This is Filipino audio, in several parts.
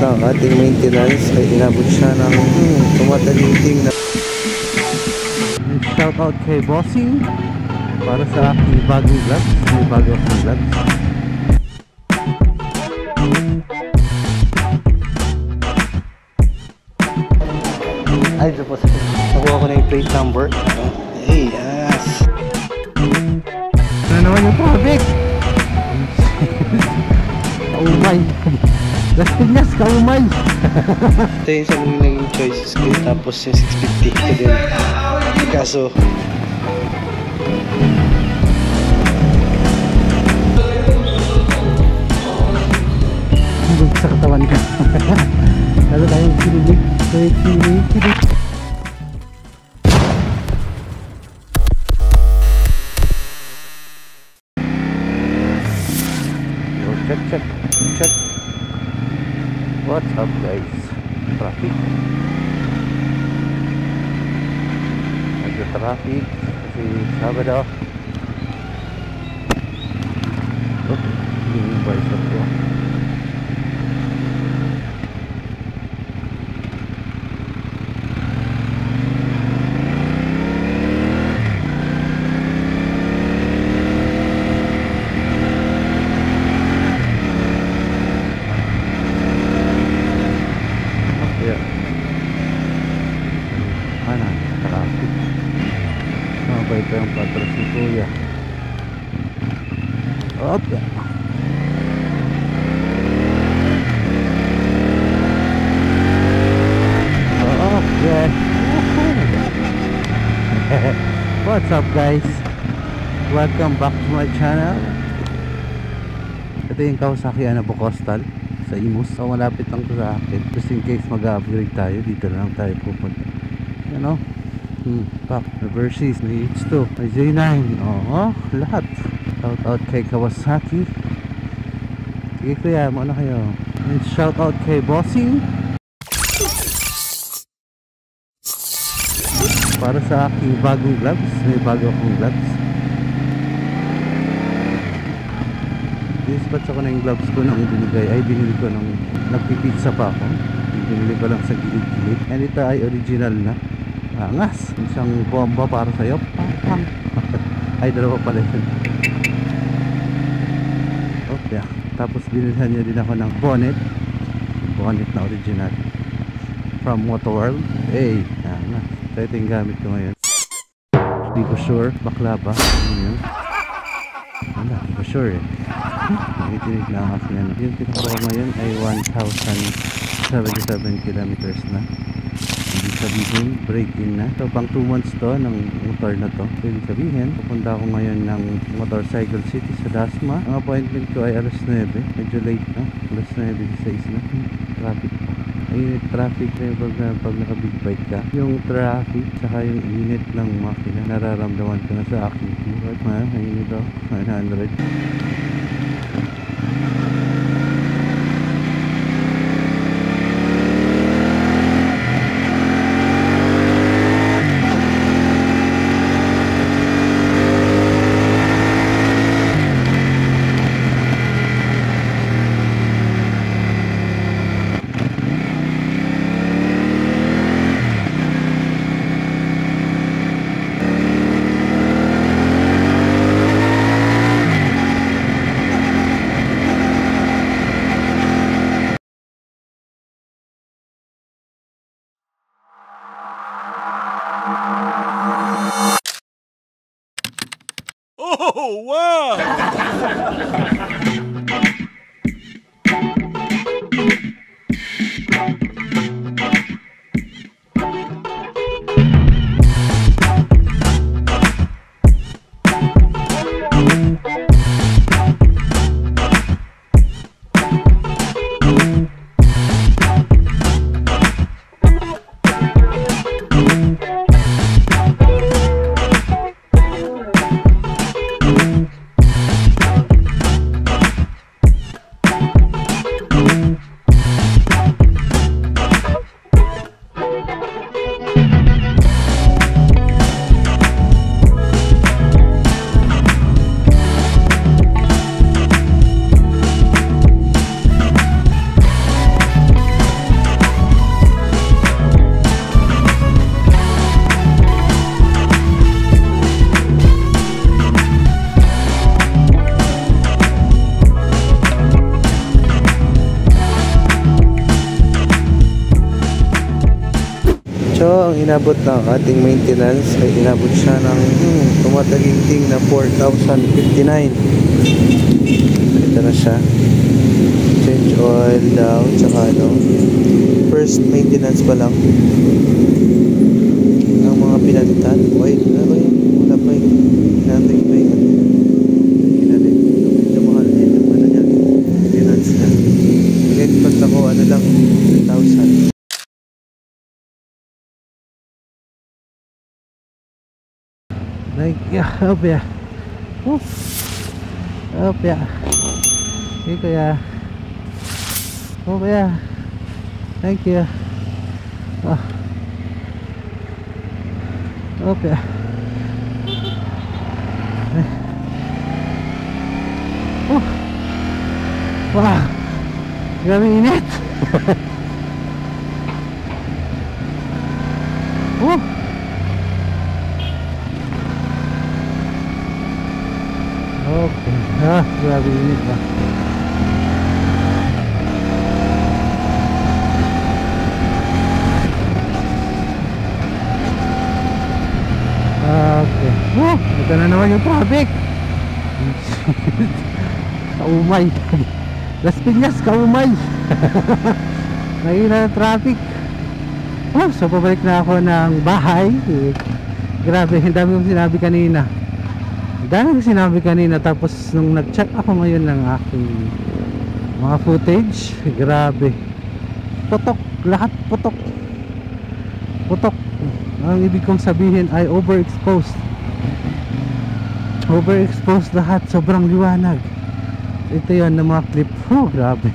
ang ating maintenance ay inabot siya ng tumatalinting na. Shout out kay Bossing para sa aking bagong vlogs. May bago akong vlogs. Ay, ito po. Nakuha ko na yung plate number. Hey, yes. Ano naman yung traffic? Kaumay. Las Piñas, kaumay. Ito yung isa nung naging choices ko. Tapos yung 650 ko din. Kaso hanggang sa katawan ka. Lalo tayong kinilig. Kinilig. Check. What's up guys? Traffic. Nagka-traffic kasi Sabado. Oh, yung bicep ko. Ito yung patras ni Kuya. Okay. Okay. What's up guys? Welcome back to my channel. Ito yung Kawasaki Anabu Coastal sa Imus. So malapit lang to sa akin. Just in case mag-upgrade tayo, dito lang tayo pupunta. You know? Pak, Versys, may H2, may J9, oo, lahat. Shout out kay Kawasaki. Sige kuya, mauna kayo. And shout out kay Bossing para sa aking bagong vlogs. May bago akong vlogs. Dispatch ako na yung gloves ko nang binili ko nung nagpipizza pa ako. Binili ko lang sa gilid-gilid. And ito ay original na. Angas, isang bomba para sa'yo. Pang. Ay, dalawa pala yun. Okay. Tapos binilhan niya din ako ng bonnet na original from Motoworld. Hey, angas. Ito yung gamit ko ngayon. Di ko sure, baklava. Ano yun? Wala, di ko sure eh. Nakitinig na ako yan. Yung tinako ngayon ay 1,077 kilometers na. Ibig sabihin, break-in na. So, pang 2 months to ng motor na to. So, ibig sabihin, pupunta ako ngayon ng Motorcycle City sa Dasma. Ang appointment ko ay alas 9. Medyo late na. Alas 9:16 na. Traffic pa. Ayun, traffic na yung pag naka-big bike ka. Yung traffic, saka yung init ng makina. Nararamdaman ko na sa aking buhat. Ayun ito, 900. Oh, wow! So, ang inabot ng ating maintenance ay inabot siya ng tumataginting na 4,059. Ito na siya. Change oil daw, tsaka first maintenance pa lang. Ang mga pinalitan. Wait, ano ba yun? Wala pa yun. Hinantay ko pa yun. Pinalit. Medyo mahal din yung niya. Maintenance niya. Nag-expect ako, lang, 10,000. Like, up ya. Up ya. Okay, kuya. Oh, kuya. Thank you. Up ya. Wow. Grabe init. Okay. Grabe init ba? Okay. Ito na naman yung traffic. Kaumay. Las Piñas, kaumay. Nakina ng traffic. So pabalik na ako ng bahay. Grabe, ang dami kong sinabi kanina. Tapos nung nag-check ako ngayon ng aking mga footage, grabe, putok, lahat putok. Ang ibig kong sabihin ay overexposed lahat, sobrang liwanag. Ito yon ng mga clip. Grabe.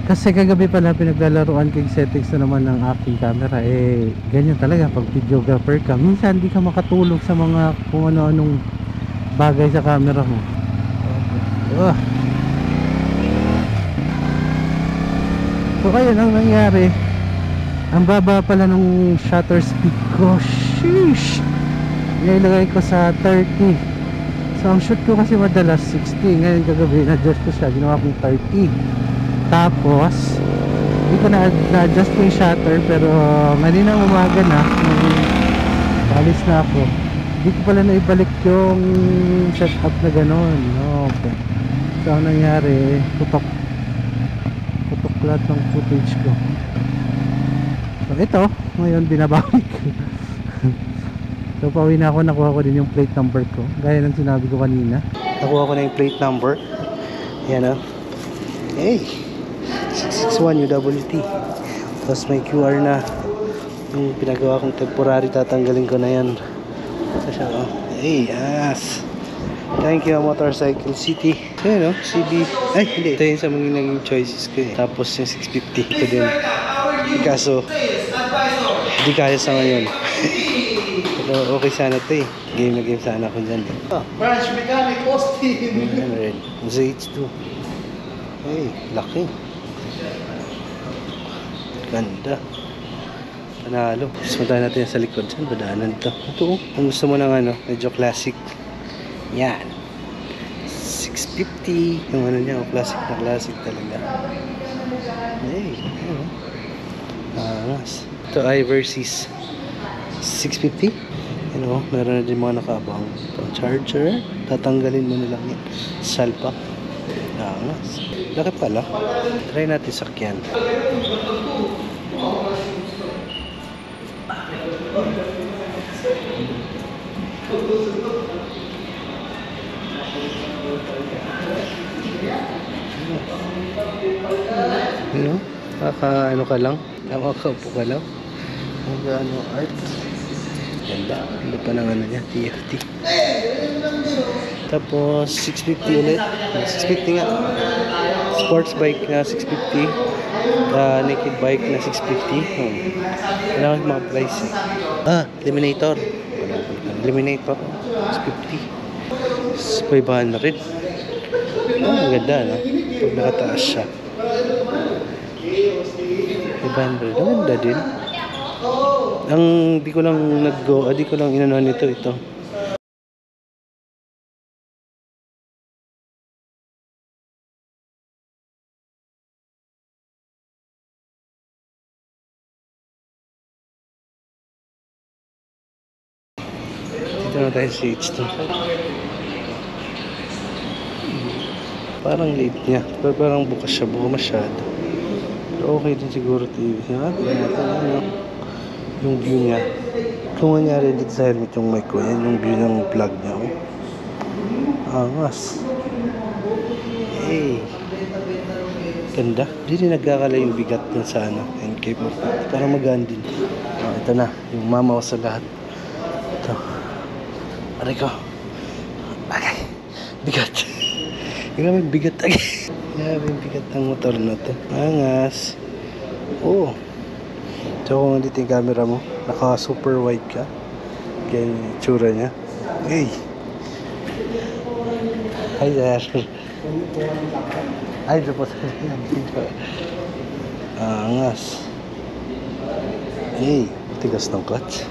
Kasi kagabi pala pinaglalaruan ko yung settings na naman ng aking camera. Ganyan talaga pag videographer ka, minsan hindi ka makatulog sa mga kung ano-anong bagay sa camera mo. So ayun ang nangyari, ang baba pala nung shutter speed ko. Sheesh, nilagay ko sa 30. So ang shoot ko kasi madalas 60, ngayon kagabi na-adjust ko siya, ginawa kong 30. Tapos hindi ko na-adjust ko yung shutter, pero ngayon umaga na nung alis na ako, hindi ko pala naibalik yung setup na gano'n. Okay. So ang nangyari, putok lahat ng footage ko. So ito, ngayon binabawi ko. So pauwi na ako, nakuha ko din yung plate number ko, gaya ng sinabi ko kanina. Nakuha ko na yung plate number. Yan o. Hey, 661 UWT. Tapos may QR na. Yung pinagawa kong temporary, tatanggalin ko na yan. Ito siya o. Hey, yes. Thank you, Motorcycle City. Ayan o, CB. Ay, hindi. Ito yun sa mga naging choices ko eh. Tapos yung 650. Ito din. Kaso, hindi kaya sa ngayon. Pero okay sana ito eh. Game na game sana ako dyan eh. Branch Mechanic Austin. Red. ZH2. Hey, laki. Ganda. Panalo. Sumunta natin sa likod. Saan ba daanan ito? Ito oh. Kung gusto mo ng medyo classic. Yan. 650. Yung niya, classic na classic talaga. Hey, angas. Ito ay Versys 650. Meron na din mga nakaabang. Ito, charger. Tatanggalin mo na lang yan. Salpak. Angas. Laki pala. Try natin sakyan. Ka lang, nakakaupo ka lang. Art. Ganda. Ganda pa ng niya, TFT. Tapos 650 ulit. 650 nga. Sports bike na 650. Naked bike na 650. Kailangan mga price eh. Eliminator. Eliminator 650. 500. Ang ganda, no? Pag nakataas siya. 500. Ang ganda din. Ang di ko lang di ko lang inanuhan ito. Dito na tayo sa H2. Parang late niya. Pero parang bukas siya. Buka masyado. Pero okay din siguro TV. Yung view niya. Kung nangyari dito sa helmet yung mic ko, yan yung view ng plug niya. Angas. Hey. Ganda. Hindi rin nagkakala yung bigat dun sa NK. Parang magaan din. Ito na. Yung mama ko sa lahat. Ito. Aray ko. Okay. Bigat. Grabe bigat agad. Grabe bigat ng motor na to. Angas. Oo. So kung nandito yung camera mo, naka super wide ka. Kaya yung itsura niya. Hey. Hi there. Ay, ito po. Angas. Hey. Tigas ng clutch.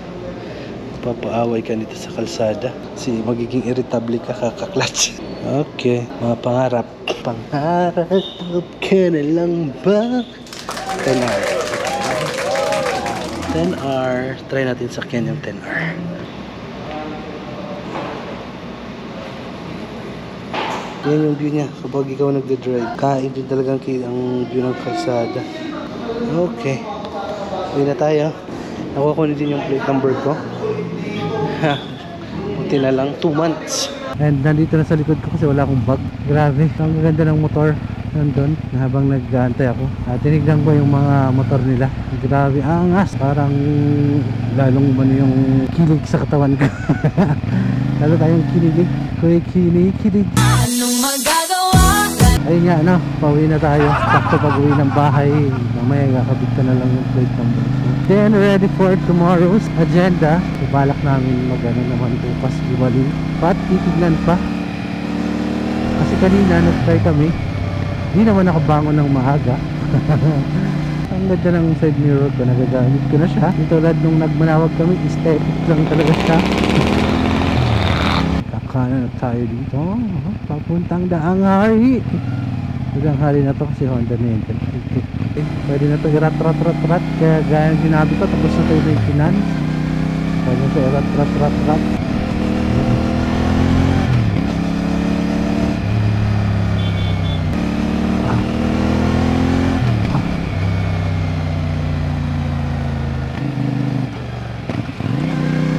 Papaaway ka nito sa kalsada. Kasi magiging irritable ka kaka-clutch. Okay. Mga pangarap. Pangarap ka na lang ba? 10R. 10R. Try natin sakyan yung 10R. Yan yung view niya kapag ikaw nagde-drive. Kain din talagang ang view ng kalsada. Okay. Uwi na tayo. Nakuha ko din yung plate number ko. Buti na lang 2 months. And nandito na sa likod ko kasi wala akong bag. Grabe, ang ganda ng motor nandun habang nag-aantay ako. Tinignan ko yung mga motor nila. Grabe, angas. Parang lalong umano yung kilig sa katawan ko. Lalo tayong kinilig. Kuya kinig. Anong magagawa? Ayun nga, pauwi na tayo. Sakto pag-uwi ng bahay. Mamaya kakabit ka na lang yung plate number. Then ready for tomorrow's agenda. Balak namin naman bukas Diwali. Pat titignan pa. Kasi kanina nag-try kami. Hindi naman nakabangon ng maaga. Ang ganda ng side mirror ko. Nagagamit ko na siya. Tulad nung nagmanawag kami, aesthetic lang talaga siya. Kakanan na tayo dito. Papuntang Daangari. Daangari na to kasi Honda na yun. Pwede na ito irat. Kaya gaya sinabi ko, tapos na ito yung maintenance. Pwede na ito irat.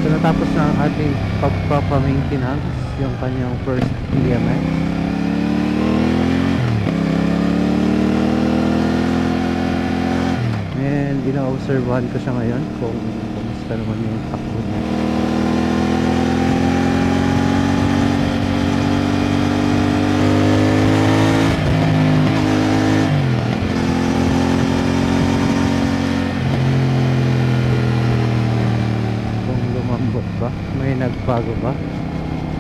So natapos na ang ating pagpapamaintenance, yung kanyang first PMS. And ina-observehan ko siya ngayon kung kumusta naman yung takbo niya. Kung lumambot ba? May nagbago ba?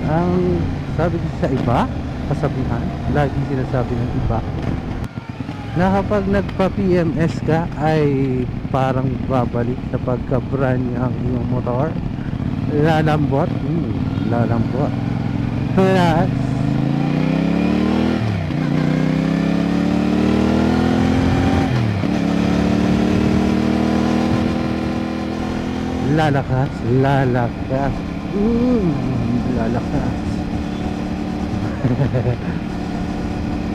Ang sabi sa iba, kasabihan, laging sinasabi ng iba, na kapag nagpa-PMS ka ay parang babalik sa pagka-brand ang iyong motor. Lalambot. Lalambot. Plus lalakas. Lalakas.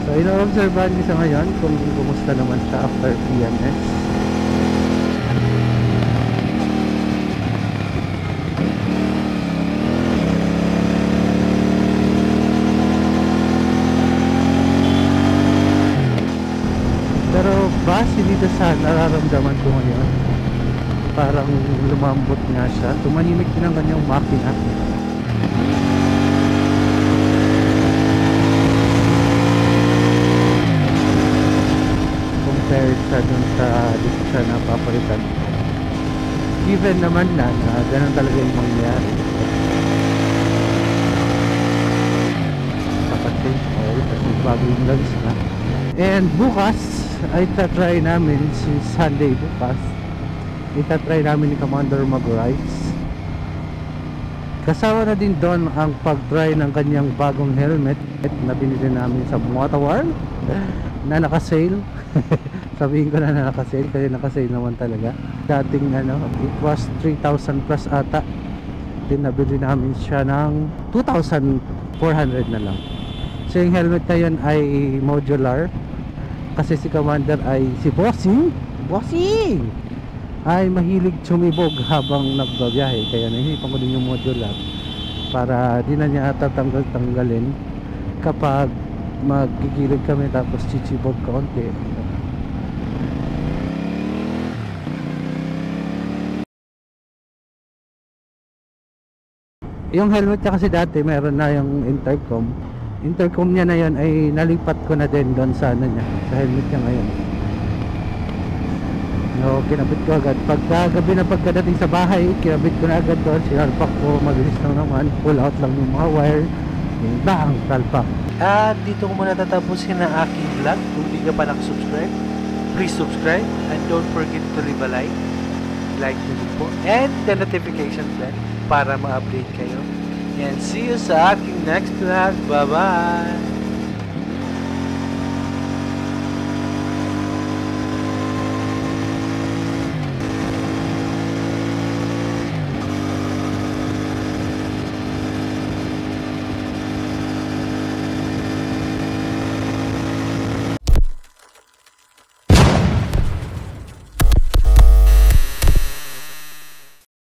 So ino-observehan ko siya ngayon kung kumusta naman siya after PMS. Pero base dito sa nararamdaman ko ngayon, parang lumambot nga siya. Tumanimik din ang kanyang makina. Compared sa dun sa dito siya napapalitan. Given naman na ganun talaga yung mangyayari. Kapag-change oil kasi bago yung lags na. And bukas ay tatry namin si Sunday bukas. Itatry namin ni Commander mag-rides. Kasama na din doon ang pag-try ng kanyang bagong helmet na binili namin sa Motor na naka-sale. Sabihin ko na naka-sale kasi naka-sale naman talaga. Dating it was 3,000 plus ata. natin, nabili namin siya ng 2,400 na lang. So yung helmet na yun ay modular, kasi si Commander ay si Bossing ay mahilig sumibog habang nagbabiyahe, kaya nahihipan ko din yung modular para di na niya tatanggalin kapag magkikilid kami tapos chichibog kaunti. Yung helmet niya kasi dati meron na yung intercom niya na yun ay nalipat ko na din doon sa ano niya, sa helmet niya ngayon. No, kinabit ko agad pagkagabi na pagkadating sa bahay, kinabit ko na agad doon, sinalpak ko, mabilis lang naman, pull out lang yung mga wire, yung bang, talpak. At dito ko muna tatapusin ang aking vlog. Kung di ka pa nakasubscribe, please subscribe and don't forget to leave a like nyo din po, and the notification bell para ma-update kayo. And see you sa aking next vlog. Bye bye!